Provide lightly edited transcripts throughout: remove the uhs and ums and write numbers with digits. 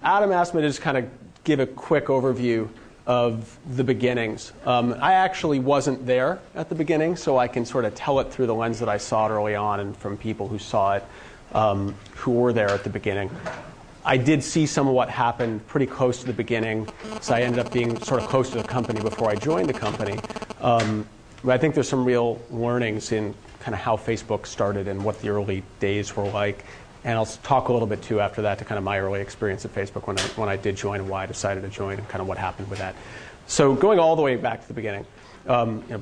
Adam asked me to just kind of give a quick overview of the beginnings. I actually wasn't there at the beginning, so I can sort of tell it through the lens that I saw it early on and from people who saw it, who were there at the beginning. I did see some of what happened pretty close to the beginning, so I ended up being sort of close to the company before I joined the company. But I think there's some real learnings in kind of how Facebook started and what the early days were like. And I'll talk a little bit, too, after that to kind of my early experience at Facebook when I did join and why I decided to join and kind of what happened with that. So going all the way back to the beginning,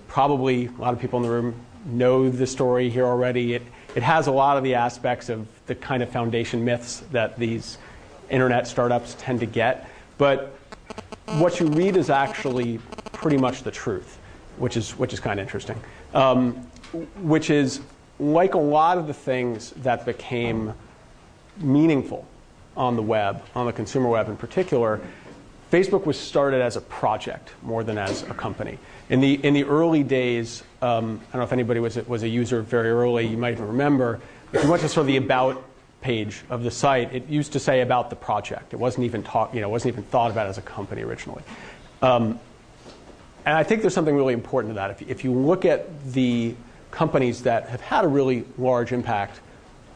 probably a lot of people in the room know the story here already. It has a lot of the aspects of the kind of foundation myths that these internet startups tend to get. But what you read is actually pretty much the truth, which is kind of interesting. Which is, like a lot of the things that became meaningful on the web, on the consumer web in particular, Facebook was started as a project more than as a company. In the early days, I don't know if anybody was a user very early, you might even remember, if you went to sort of the About page of the site, it used to say about the project. It wasn't even thought about as a company originally. And I think there's something really important to that. If you look at the companies that have had a really large impact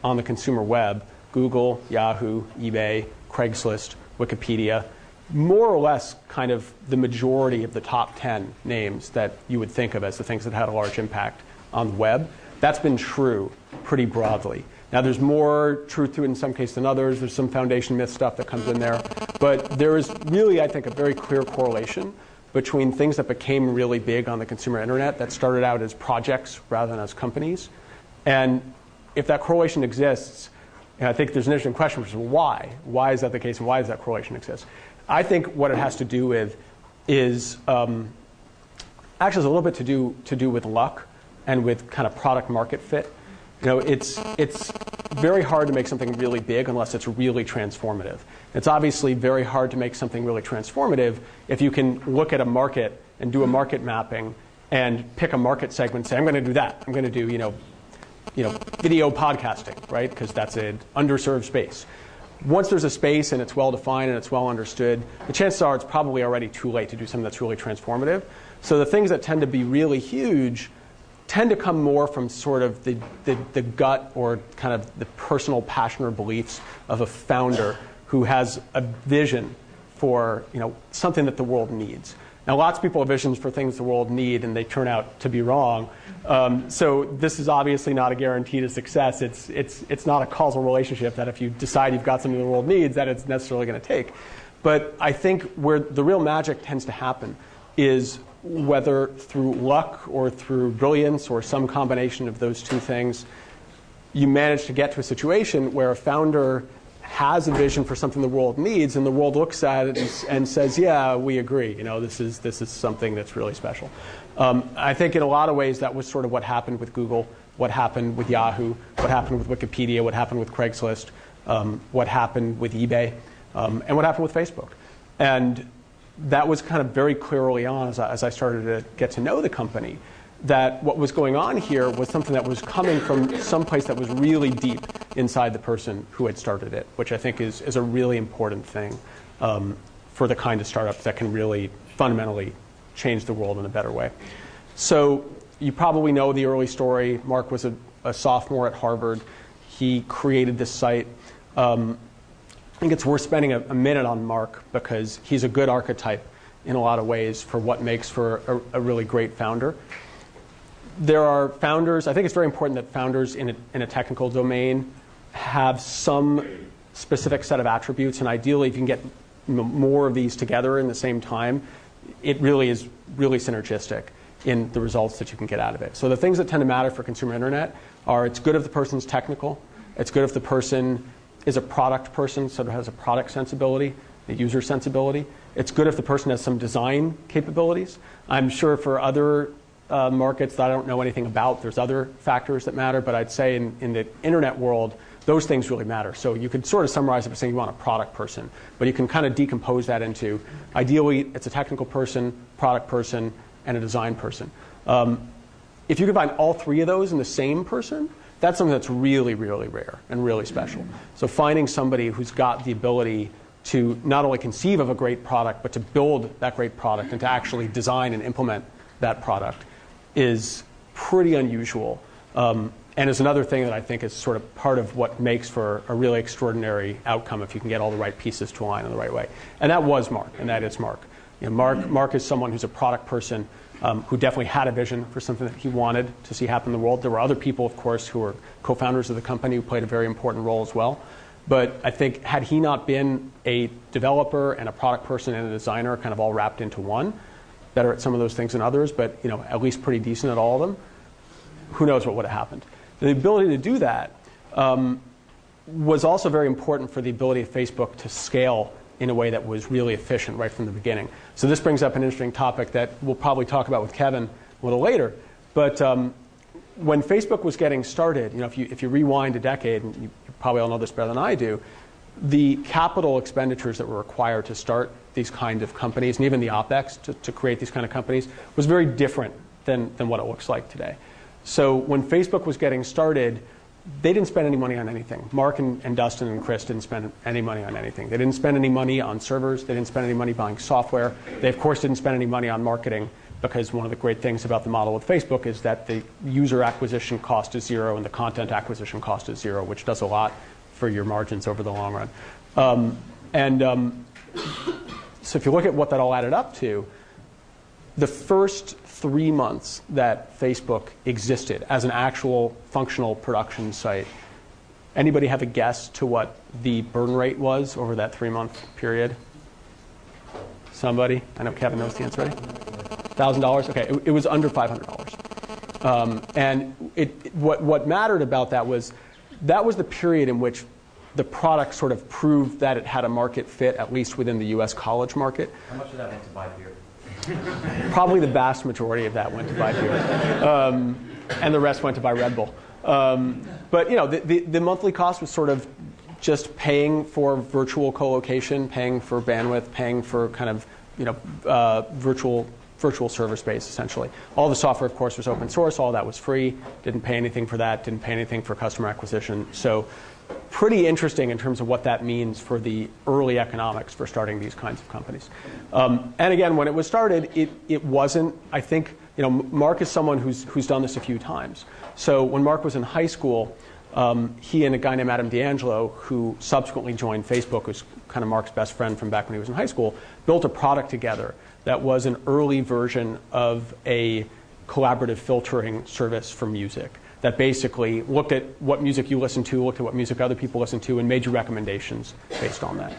on the consumer web, Google, Yahoo, eBay, Craigslist, Wikipedia, more or less kind of the majority of the top 10 names that you would think of as the things that had a large impact on the web, that's been true pretty broadly. Now, there's more truth to it in some cases than others. There's some foundation myth stuff that comes in there. But there is really, I think, a very clear correlation between things that became really big on the consumer internet that started out as projects rather than as companies. And if that correlation exists, I think there's an interesting question, which is why? Why is that the case, and why does that correlation exist? I think what it has to do with is actually has a little bit to do with luck and with kind of product market fit. It's very hard to make something really big unless it's really transformative. It's obviously very hard to make something really transformative if you can look at a market and do a market mapping and pick a market segment and say, I'm going to do that. I'm going to do video podcasting, right? Because that's an underserved space. Once there's a space and it's well defined and it's well understood, the chances are it's probably already too late to do something that's really transformative. So the things that tend to be really huge tend to come more from sort of the gut or kind of the personal passion or beliefs of a founder who has a vision for something that the world needs. Now, lots of people have visions for things the world need, and they turn out to be wrong. So this is obviously not a guarantee to success. It's not a causal relationship that if you decide you've got something the world needs, that it's necessarily going to take. But I think where the real magic tends to happen is whether through luck or through brilliance or some combination of those two things, you manage to get to a situation where a founder has a vision for something the world needs, and the world looks at it and says, yeah, we agree. This is something that's really special. I think in a lot of ways that was sort of what happened with Google, what happened with Yahoo, what happened with Wikipedia, what happened with Craigslist, what happened with eBay, and what happened with Facebook. And that was kind of very clear early on as I started to get to know the company, that what was going on here was something that was coming from someplace that was really deep inside the person who had started it, which I think is a really important thing for the kind of startups that can really fundamentally change the world in a better way. So you probably know the early story. Mark was a sophomore at Harvard. He created this site. I think it's worth spending a minute on Mark because he's a good archetype in a lot of ways for what makes for a really great founder. There are founders, I think it's very important that founders in a technical domain have some specific set of attributes, and ideally if you can get more of these together in the same time, it really is really synergistic in the results that you can get out of it. So the things that tend to matter for consumer internet are it's good if the person's technical, it's good if the person is a product person, so it has a product sensibility, a user sensibility. It's good if the person has some design capabilities. I'm sure for other markets that I don't know anything about, there's other factors that matter, but I'd say in the internet world, those things really matter. So you could sort of summarize it by saying you want a product person, but you can kind of decompose that into, ideally, it's a technical person, product person, and a design person. If you can find all three of those in the same person, that's something that's really, really rare and really special. So finding somebody who's got the ability to not only conceive of a great product, but to build that great product and to actually design and implement that product is pretty unusual. And is another thing that I think is sort of part of what makes for a really extraordinary outcome if you can get all the right pieces to align in the right way. And that was Mark, and that is Mark. Mark is someone who's a product person who definitely had a vision for something that he wanted to see happen in the world. There were other people, of course, who were co-founders of the company who played a very important role as well. But I think had he not been a developer and a product person and a designer kind of all wrapped into one, better at some of those things than others, but at least pretty decent at all of them, who knows what would have happened. The ability to do that was also very important for the ability of Facebook to scale in a way that was really efficient right from the beginning. So this brings up an interesting topic that we'll probably talk about with Kevin a little later. But when Facebook was getting started, if you rewind a decade, and you probably all know this better than I do, the capital expenditures that were required to start these kind of companies, and even the OpEx to create these kind of companies, was very different than what it looks like today. So when Facebook was getting started, they didn't spend any money on anything. Mark and Dustin and Chris didn't spend any money on anything. They didn't spend any money on servers. They didn't spend any money buying software. They, of course, didn't spend any money on marketing, because one of the great things about the model with Facebook is that the user acquisition cost is zero and the content acquisition cost is zero, which does a lot for your margins over the long run. So if you look at what that all added up to, the first 3 months that Facebook existed as an actual functional production site, anybody have a guess to what the burn rate was over that 3-month period? Somebody? I know Kevin knows the answer, right? $1,000? Okay, it was under $500. And what mattered about that was the period in which the product sort of proved that it had a market fit, at least within the US college market. How much of that went to buy beer? Probably the vast majority of that went to buy beer. And the rest went to buy Red Bull. But the monthly cost was sort of just paying for virtual co-location, paying for bandwidth, paying for kind of virtual server space, essentially. All the software, of course, was open source. All that was free. Didn't pay anything for that. Didn't pay anything for customer acquisition. So pretty interesting in terms of what that means for the early economics for starting these kinds of companies. And again, when it was started, it wasn't, I think, Mark is someone who's done this a few times. So when Mark was in high school, he and a guy named Adam D'Angelo, who subsequently joined Facebook, who's kind of Mark's best friend from back when he was in high school, built a product together that was an early version of a collaborative filtering service for music that basically looked at what music you listen to, looked at what music other people listen to, and made you recommendations based on that.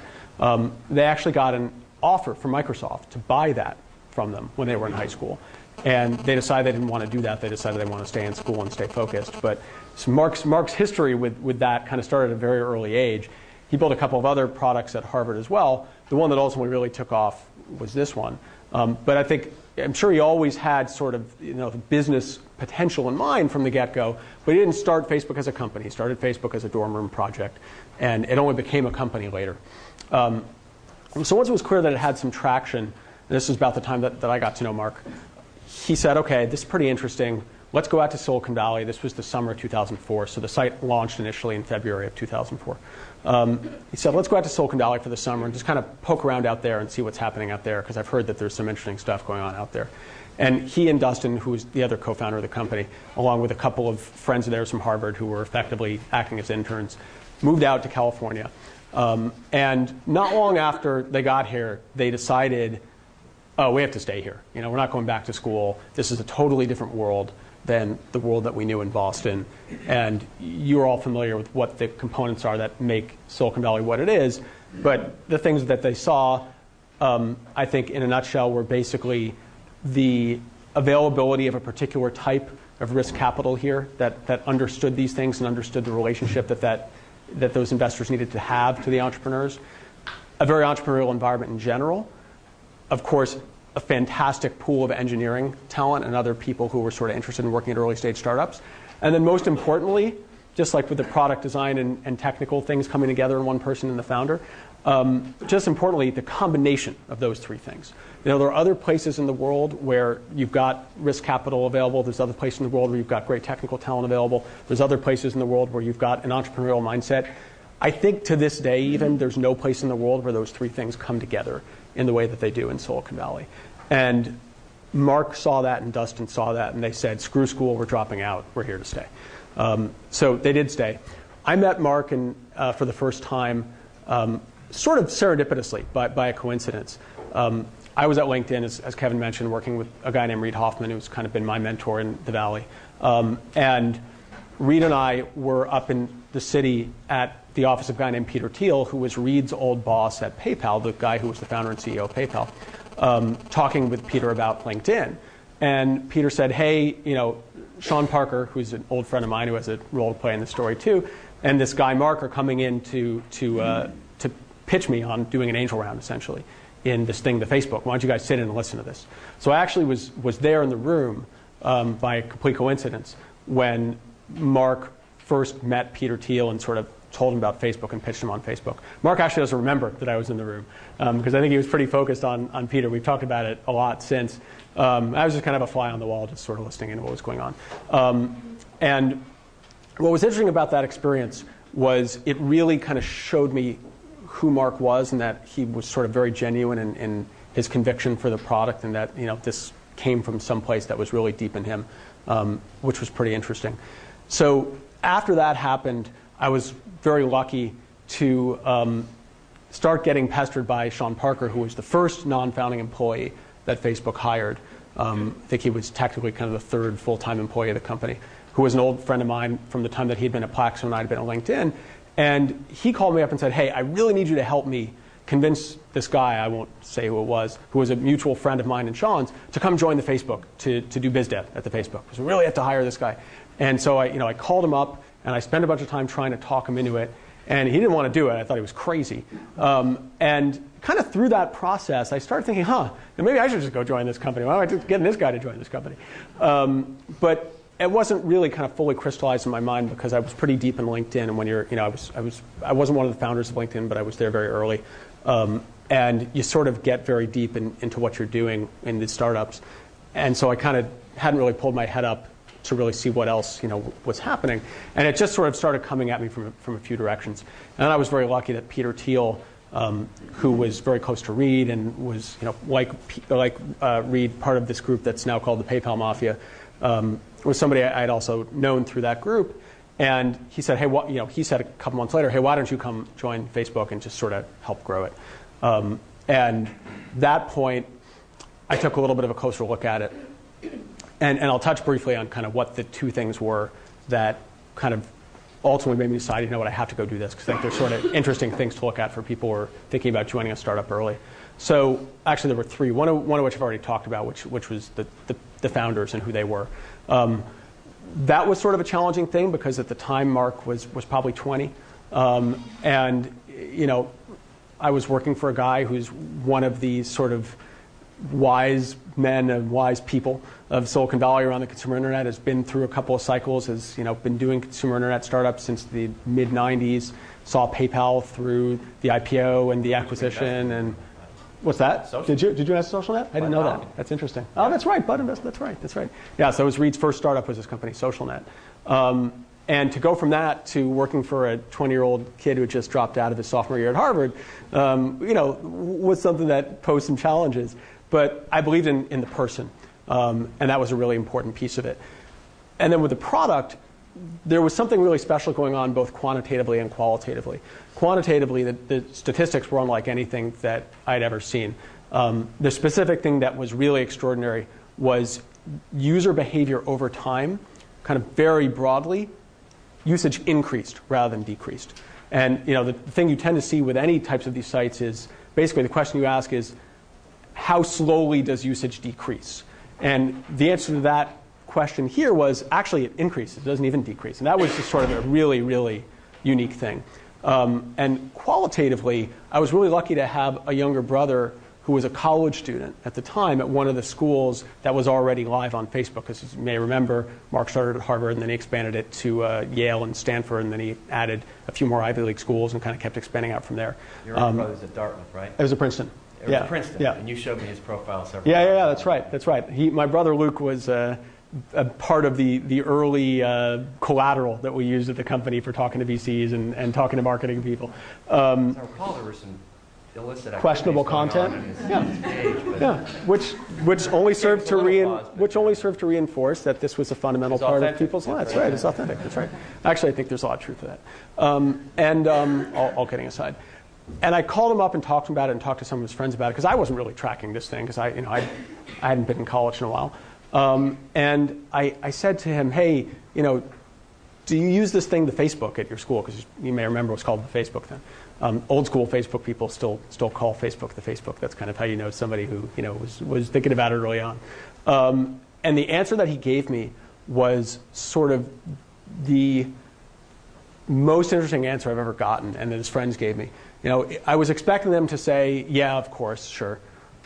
They actually got an offer from Microsoft to buy that from them when they were in high school. And they decided they didn't want to do that. They decided they want to stay in school and stay focused. But so Mark's history with that kind of started at a very early age. He built a couple of other products at Harvard as well. The one that ultimately really took off was this one. But I'm sure he always had sort of the business potential in mind from the get-go, but he didn't start Facebook as a company. He started Facebook as a dorm room project, and it only became a company later. So once it was clear that it had some traction, and this was about the time that I got to know Mark, he said, okay, this is pretty interesting. Let's go out to Silicon Valley. This was the summer of 2004, so the site launched initially in February of 2004. He said, let's go out to Silicon Valley for the summer and just kind of poke around out there and see what's happening out there, because I've heard that there's some interesting stuff going on out there. And he and Dustin, who was the other co-founder of the company, along with a couple of friends of theirs from Harvard who were effectively acting as interns, moved out to California. And not long after they got here, they decided, oh, we have to stay here. We're not going back to school. This is a totally different world than the world that we knew in Boston. And you're all familiar with what the components are that make Silicon Valley what it is. But the things that they saw, I think, in a nutshell, were basically the availability of a particular type of risk capital here that understood these things and understood the relationship that those investors needed to have to the entrepreneurs. A very entrepreneurial environment in general. Of course, a fantastic pool of engineering talent and other people who were sort of interested in working at early stage startups. And then most importantly, just like with the product design and technical things coming together in one person and the founder, just importantly, the combination of those three things. There are other places in the world where you've got risk capital available. There's other places in the world where you've got great technical talent available. There's other places in the world where you've got an entrepreneurial mindset. I think to this day even, there's no place in the world where those three things come together in the way that they do in Silicon Valley. And Mark saw that and Dustin saw that, and they said, screw school, we're dropping out, we're here to stay. So they did stay. I met Mark for the first time sort of serendipitously, by a coincidence. I was at LinkedIn, as Kevin mentioned, working with a guy named Reid Hoffman, who's kind of been my mentor in the Valley. And Reid and I were up in the city at the office of a guy named Peter Thiel, who was Reid's old boss at PayPal, the guy who was the founder and CEO of PayPal, talking with Peter about LinkedIn. And Peter said, hey, Sean Parker, who's an old friend of mine who has a role to play in the story too, and this guy Mark are coming in to pitch me on doing an angel round, essentially, in this thing, the Facebook. Why don't you guys sit in and listen to this? So I actually was there in the room by a complete coincidence when Mark first met Peter Thiel and sort of told him about Facebook and pitched him on Facebook. Mark actually doesn't remember that I was in the room because I think he was pretty focused on Peter. We've talked about it a lot since. I was just kind of a fly on the wall, just sort of listening into what was going on. And what was interesting about that experience was it really kind of showed me who Mark was and that he was sort of very genuine in his conviction for the product and that this came from some place that was really deep in him, which was pretty interesting. So after that happened, I was very lucky to start getting pestered by Sean Parker, who was the first non-founding employee that Facebook hired. I think he was technically kind of the third full-time employee of the company, who was an old friend of mine from the time that he'd been at Plaxo and I'd been at LinkedIn. And he called me up and said, hey, I really need you to help me convince this guy, I won't say who it was, who was a mutual friend of mine and Sean's, to come join the Facebook, to do biz dev at the Facebook. Because we really have to hire this guy. And so I called him up, and I spent a bunch of time trying to talk him into it. And he didn't want to do it. I thought he was crazy. And kind of through that process, I started thinking, maybe I should just go join this company. Why am I just getting this guy to join this company? But it wasn't really kind of fully crystallized in my mind because I was pretty deep in LinkedIn. And when I wasn't one of the founders of LinkedIn, but I was there very early. And you sort of get very deep into what you're doing in these startups. And so I kind of hadn't really pulled my head up to really see what else was happening. And it just sort of started coming at me from a few directions. And I was very lucky that Peter Thiel, who was very close to Reid and was like Reid, part of this group that's now called the PayPal Mafia, was somebody I'd also known through that group. And he said, hey, he said a couple months later, hey, why don't you come join Facebook and just sort of help grow it? And that point, I took a little bit of a closer look at it. And I'll touch briefly on kind of what the two things were that kind of ultimately made me decide, you know what, I have to go do this, because I think they're sort of interesting things to look at for people who are thinking about joining a startup early. So actually there were three, one of which I've already talked about, which was the founders and who they were. That was sort of a challenging thing because at the time Mark was probably 20. And I was working for a guy who's one of these sort of wise men and wise people of Silicon Valley around the consumer internet, has been through a couple of cycles, has been doing consumer internet startups since the mid 90s, saw PayPal through the IPO and the acquisition. And what's that? Social. Did you ask SocialNet? I didn't know that. That's interesting. Yeah. Oh, that's right. Bud Invest. That's right. Yeah. So it was Reid's first startup was this company, SocialNet. And to go from that to working for a 20-year-old kid who had just dropped out of his sophomore year at Harvard, was something that posed some challenges. But I believed in the person, and that was a really important piece of it. And then with the product, there was something really special going on both quantitatively and qualitatively. Quantitatively, the statistics were unlike anything that I'd ever seen. The specific thing that was really extraordinary was user behavior over time, kind of very broadly, usage increased rather than decreased. And the thing you tend to see with any types of these sites is basically the question you ask is, how slowly does usage decrease? And the answer to that question here was actually it increases. It doesn't even decrease. And that was just sort of a really, really unique thing. And qualitatively, I was really lucky to have a younger brother who was a college student at the time at one of the schools that was already live on Facebook. Because as you may remember, Mark started at Harvard, and then he expanded it to Yale and Stanford, and then he added a few more Ivy League schools and kind of kept expanding out from there. Your older brother's at Dartmouth, right? It was at Princeton. It was at Princeton, and you showed me his profile several times. Yeah, that's right. My brother Luke was a part of the early collateral that we used at the company for talking to VCs and talking to marketing people. As I recall, there were some illicit questionable content, which only served to reinforce that this was a fundamental part of people's lives. Right, it's authentic. That's right. Actually, I think there's a lot of truth to that. All kidding aside, and I called him up and talked to him about it and talked to some of his friends about it because I wasn't really tracking this thing because I hadn't been in college in a while. And I said to him, hey, do you use this thing, the Facebook, at your school? Because you may remember it was called the Facebook then. Old school Facebook people still call Facebook the Facebook. That's kind of how you know somebody who was thinking about it early on. And the answer that he gave me was sort of the most interesting answer I've ever gotten, and that his friends gave me. I was expecting them to say, yeah, of course, sure.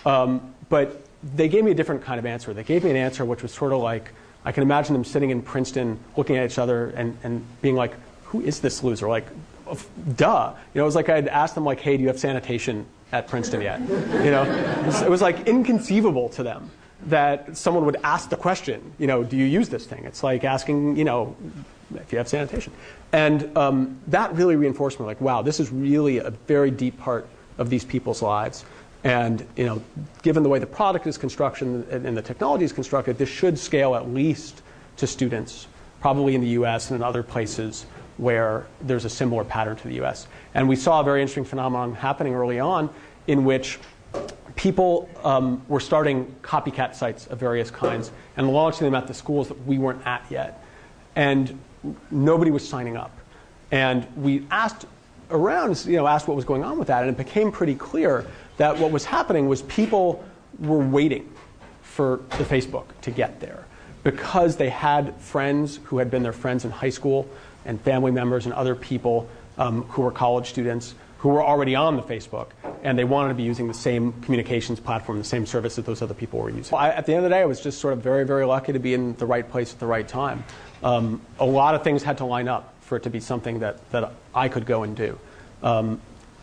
But they gave me a different kind of answer. They gave me an answer which was sort of like, I can imagine them sitting in Princeton looking at each other and being like, who is this loser? Like, duh. It was like I'd asked them, like, hey, do you have sanitation at Princeton yet? It was like inconceivable to them that someone would ask the question, do you use this thing? It's like asking, if you have sanitation. And that really reinforced me, like, wow, this is really a very deep part of these people's lives. And given the way the product is constructed and the technology is constructed, this should scale at least to students, probably in the US and in other places where there's a similar pattern to the US. And we saw a very interesting phenomenon happening early on in which people were starting copycat sites of various kinds and launching them at the schools that we weren't at yet. And nobody was signing up. And we asked around, asked what was going on with that, and it became pretty clear that what was happening was people were waiting for the Facebook to get there because they had friends who had been their friends in high school and family members and other people who were college students who were already on the Facebook, and they wanted to be using the same communications platform, the same service that those other people were using. At the end of the day, I was just sort of very, very lucky to be in the right place at the right time. A lot of things had to line up for it to be something that I could go and do.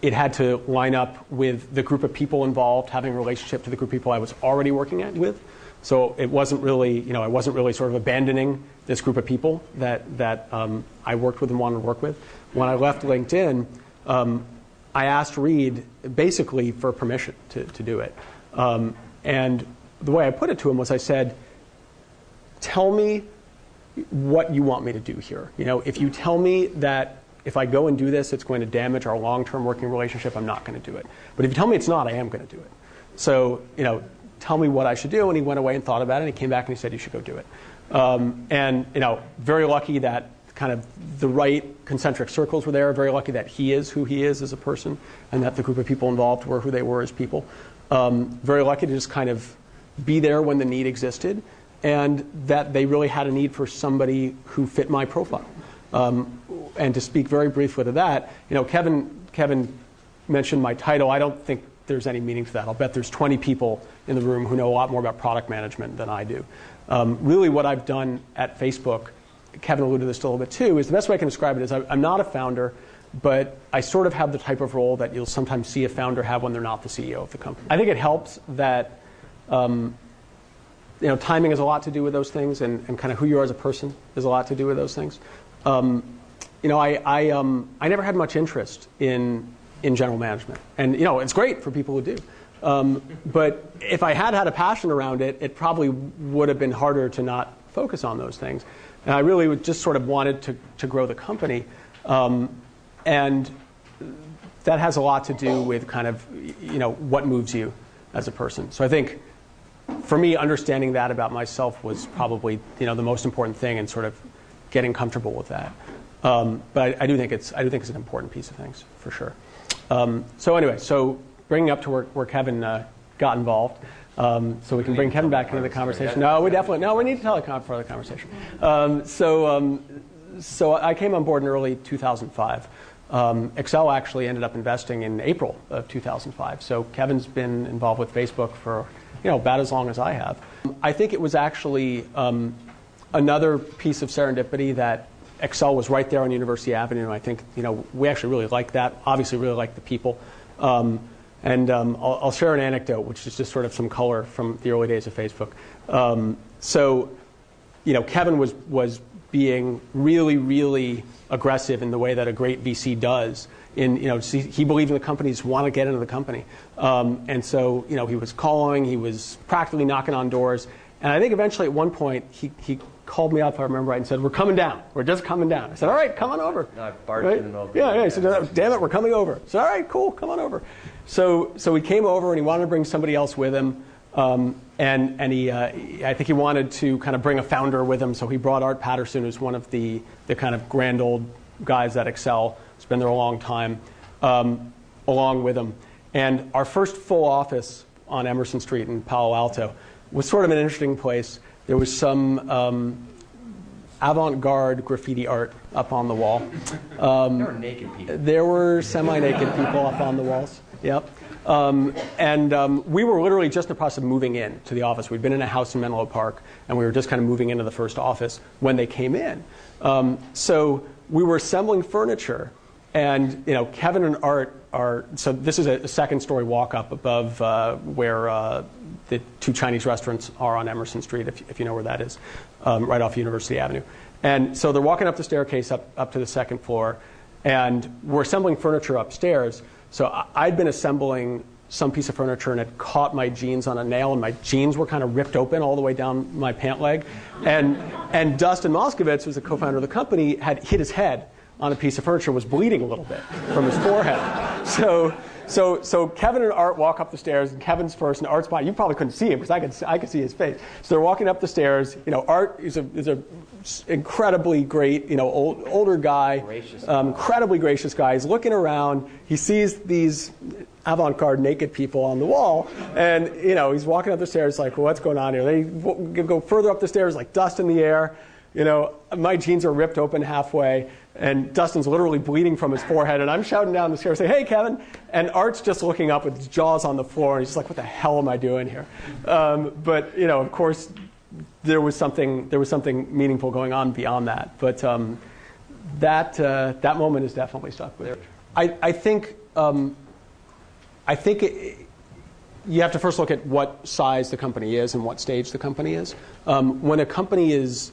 It had to line up with the group of people involved, having a relationship to the group of people I was already working with. So it wasn't really, I wasn't really sort of abandoning this group of people that I worked with and wanted to work with. When I left LinkedIn, I asked Reed basically for permission to do it. And the way I put it to him was I said, tell me what you want me to do here. If you tell me that if I go and do this, it's going to damage our long-term working relationship, I'm not going to do it. But if you tell me it's not, I am going to do it. So, tell me what I should do. And he went away and thought about it, and he came back and he said, you should go do it. And, very lucky that kind of the right concentric circles were there, very lucky that he is who he is as a person, and that the group of people involved were who they were as people. Very lucky to just kind of be there when the need existed, and that they really had a need for somebody who fit my profile. And to speak very briefly to that, Kevin mentioned my title. I don't think there's any meaning to that. I'll bet there's 20 people in the room who know a lot more about product management than I do. Really what I've done at Facebook, Kevin alluded to this a little bit too, is the best way I can describe it is I'm not a founder, but I sort of have the type of role that you'll sometimes see a founder have when they're not the CEO of the company. I think it helps that timing has a lot to do with those things, and kind of who you are as a person has a lot to do with those things. I never had much interest in general management, and it's great for people who do. But if I had a passion around it, it probably would have been harder to not focus on those things. And I really just sort of wanted to grow the company, and that has a lot to do with kind of what moves you as a person. So I think for me, understanding that about myself was probably the most important thing, and sort of getting comfortable with that. But I do think it's an important piece of things for sure. So anyway, bringing up to where Kevin got involved, so we can bring Kevin back into the conversation. No, we need to tell a part of the conversation. So I came on board in early 2005. Accel actually ended up investing in April of 2005. So Kevin's been involved with Facebook for about as long as I have. I think it was actually another piece of serendipity that Accel was right there on University Avenue. I think we actually really liked that. Obviously, really liked the people. And I'll share an anecdote, which is just sort of some color from the early days of Facebook. So Kevin was being really, really aggressive in the way that a great VC does. He believed in the companies, want to get into the company, and so he was calling, he was practically knocking on doors, and I think eventually at one point he called me up, if I remember right, and said, "We're coming down. We're just coming down." I said, "All right, come on over." No, I barged right? in the middle of Yeah. He said, "Damn it, we're coming over." I said, "All right, cool, come on over." So he came over, and he wanted to bring somebody else with him. And he, I think he wanted to kind of bring a founder with him, so he brought Art Patterson, who's one of the kind of grand old guys at Accel, who's been there a long time, along with him. And our first full office on Emerson Street in Palo Alto was sort of an interesting place. There was some avant-garde graffiti art up on the wall. There were naked people. There were semi-naked people up on the walls. Yep. We were literally just in the process of moving in to the office. We'd been in a house in Menlo Park, and we were just kind of moving into the first office when they came in. So we were assembling furniture, and Kevin and Art are. So this is a second-story walk-up above where the two Chinese restaurants are on Emerson Street, if you know where that is, right off University Avenue. And so they're walking up the staircase up to the second floor, and we're assembling furniture upstairs. So I'd been assembling some piece of furniture and had caught my jeans on a nail, and my jeans were kind of ripped open all the way down my pant leg. And Dustin Moskovitz, who's the co-founder of the company, had hit his head on a piece of furniture and was bleeding a little bit from his forehead. So Kevin and Art walk up the stairs, and Kevin's first, and Art's behind. You probably couldn't see him because I could see his face. So they're walking up the stairs. Art is a incredibly great, older guy, incredibly gracious guy. He's looking around. He sees these avant-garde naked people on the wall, and he's walking up the stairs like, well, what's going on here? They go further up the stairs, like dust in the air. My jeans are ripped open halfway, and Dustin's literally bleeding from his forehead, and I'm shouting down the stairs, saying, "Hey, Kevin!" And Art's just looking up with his jaws on the floor, and he's just like, "What the hell am I doing here?" But of course, there was something meaningful going on beyond that. But that moment is definitely stuck with me. I think you have to first look at what size the company is and what stage the company is. When a company is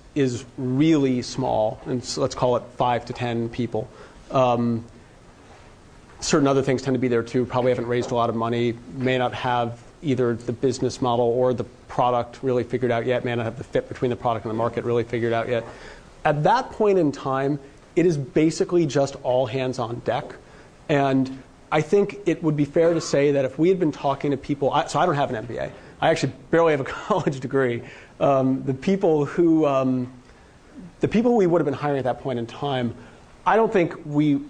really small, and so let's call it 5 to 10 people, certain other things tend to be there too. Probably haven't raised a lot of money, may not have either the business model or the product really figured out yet, may not have the fit between the product and the market really figured out yet. At that point in time, it is basically just all hands on deck. And I think it would be fair to say that if we had been talking to people, so I don't have an MBA. I actually barely have a college degree. The people who we would have been hiring at that point in time, I don't think we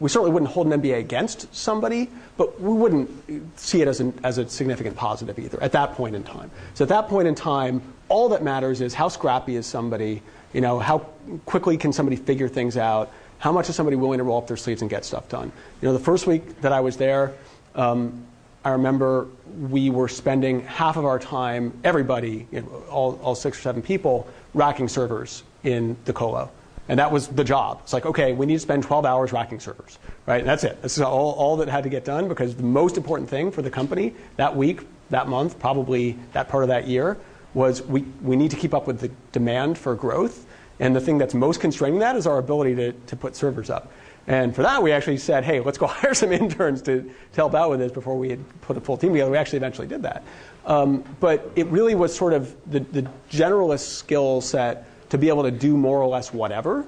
certainly wouldn't hold an MBA against somebody, but we wouldn't see it as a significant positive either at that point in time. So at that point in time, all that matters is how scrappy is somebody, how quickly can somebody figure things out, how much is somebody willing to roll up their sleeves and get stuff done. The first week that I was there, I remember we were spending half of our time, everybody, all 6 or 7 people, racking servers in the colo. And that was the job. It's like, okay, we need to spend 12 hours racking servers, right? And that's it. This is all that had to get done, because the most important thing for the company that week, that month, probably that part of that year, was we need to keep up with the demand for growth. And the thing that's most constraining that is our ability to put servers up. And for that, we actually said, hey, let's go hire some interns to help out with this before we had put a full team together. We actually eventually did that. But it really was sort of the generalist skill set to be able to do more or less whatever,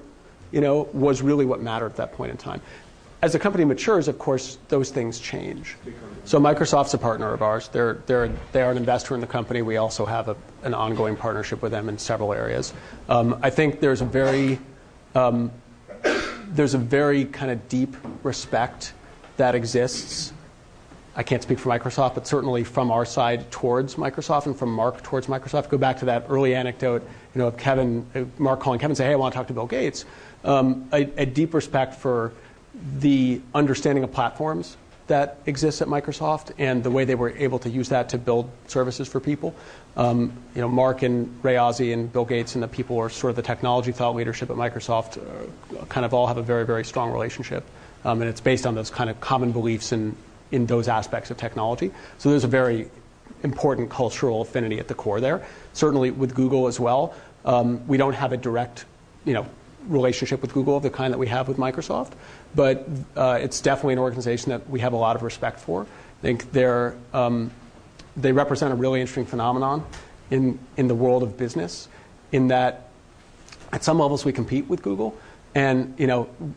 was really what mattered at that point in time. As the company matures, of course, those things change. So Microsoft's a partner of ours. They are an investor in the company. We also have an ongoing partnership with them in several areas. I think there's a very kind of deep respect that exists. I can't speak for Microsoft, but certainly from our side towards Microsoft and from Mark towards Microsoft. Go back to that early anecdote, of Mark calling Kevin and say, hey, I want to talk to Bill Gates. A deep respect for the understanding of platforms that exists at Microsoft and the way they were able to use that to build services for people. Mark and Ray Ozzie and Bill Gates and the people who are sort of the technology thought leadership at Microsoft kind of all have a very, very strong relationship. And it's based on those kind of common beliefs in those aspects of technology. So there's a very important cultural affinity at the core there. Certainly with Google as well. We don't have a direct, relationship with Google of the kind that we have with Microsoft, but it's definitely an organization that we have a lot of respect for. I think they represent a really interesting phenomenon in the world of business, in that at some levels we compete with Google, and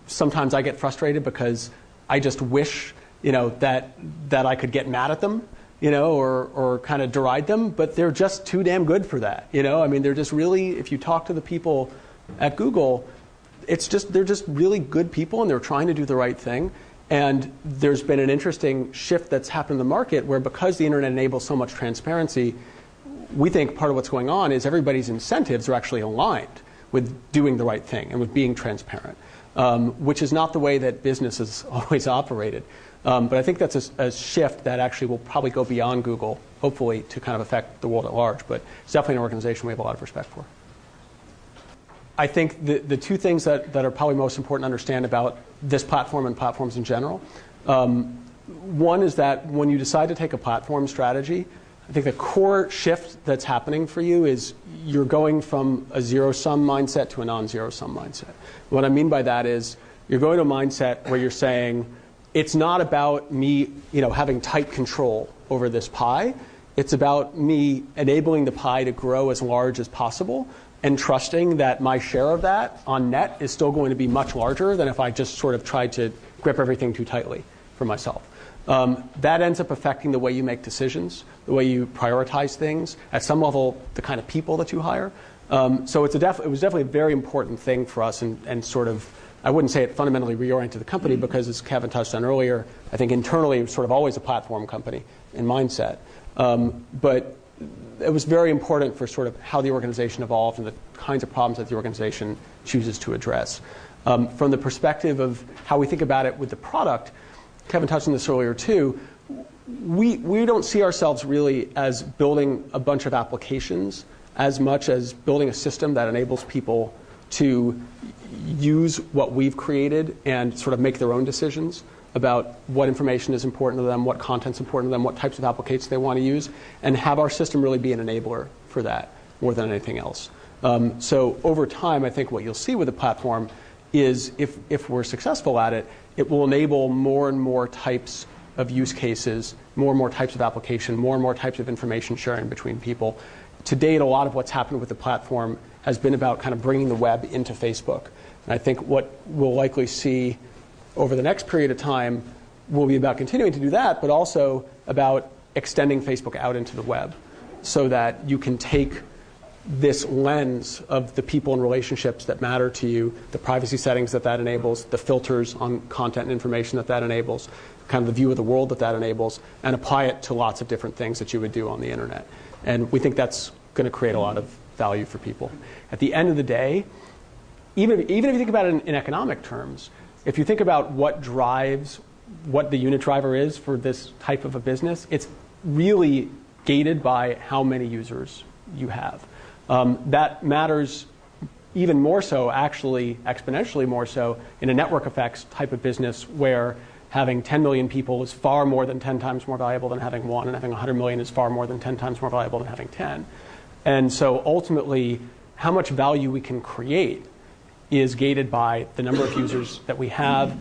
sometimes I get frustrated because I just wish that I could get mad at them, or kind of deride them, but they're just too damn good for that. I mean, they're just really, if you talk to the people at Google, they're just really good people, and they're trying to do the right thing. And there's been an interesting shift that's happened in the market where, because the internet enables so much transparency, we think part of what's going on is everybody's incentives are actually aligned with doing the right thing and with being transparent, which is not the way that business has always operated. But I think that's a shift that actually will probably go beyond Google, hopefully, to kind of affect the world at large. But it's definitely an organization we have a lot of respect for. I think the two things that are probably most important to understand about this platform and platforms in general, one is that when you decide to take a platform strategy, I think the core shift that's happening for you is you're going from a zero-sum mindset to a non-zero-sum mindset. What I mean by that is you're going to a mindset where you're saying, it's not about me having tight control over this pie. It's about me enabling the pie to grow as large as possible, and trusting that my share of that on net is still going to be much larger than if I just sort of tried to grip everything too tightly for myself. That ends up affecting the way you make decisions, the way you prioritize things, at some level, the kind of people that you hire. So it was definitely a very important thing for us, and sort of, I wouldn't say it fundamentally reoriented the company, because as Kevin touched on earlier, I think internally it was sort of always a platform company in mindset. But it was very important for sort of how the organization evolved and the kinds of problems that the organization chooses to address. From the perspective of how we think about it with the product, Kevin touched on this earlier too, we don't see ourselves really as building a bunch of applications as much as building a system that enables people to use what we've created and sort of make their own decisions about what information is important to them, what content's important to them, what types of applications they want to use, and have our system really be an enabler for that more than anything else. So over time, I think what you'll see with the platform is if we're successful at it, it will enable more and more types of use cases, more and more types of application, more and more types of information sharing between people. To date, a lot of what's happened with the platform has been about kind of bringing the web into Facebook. And I think what we'll likely see over the next period of time will be about continuing to do that, but also about extending Facebook out into the web so that you can take this lens of the people and relationships that matter to you, the privacy settings that enables, the filters on content and information that enables, kind of the view of the world that enables, and apply it to lots of different things that you would do on the internet. And we think that's going to create a lot of value for people. At the end of the day, even if you think about it in economic terms, if you think about what drives what the unit driver is for this type of a business, it's really gated by how many users you have. That matters even more so, actually exponentially more so, in a network effects type of business where having 10 million people is far more than 10 times more valuable than having one, and having 100 million is far more than 10 times more valuable than having 10. And so ultimately, how much value we can create is gated by the number of users that we have,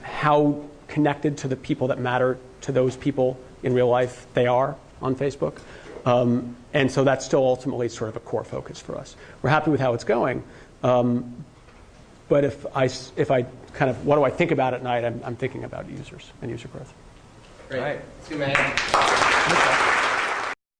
how connected to the people that matter to those people in real life they are on Facebook. And so that's still ultimately sort of a core focus for us. We're happy with how it's going. But if I kind of, what do I think about at night, I'm thinking about users and user growth. Great. All right. See you, man.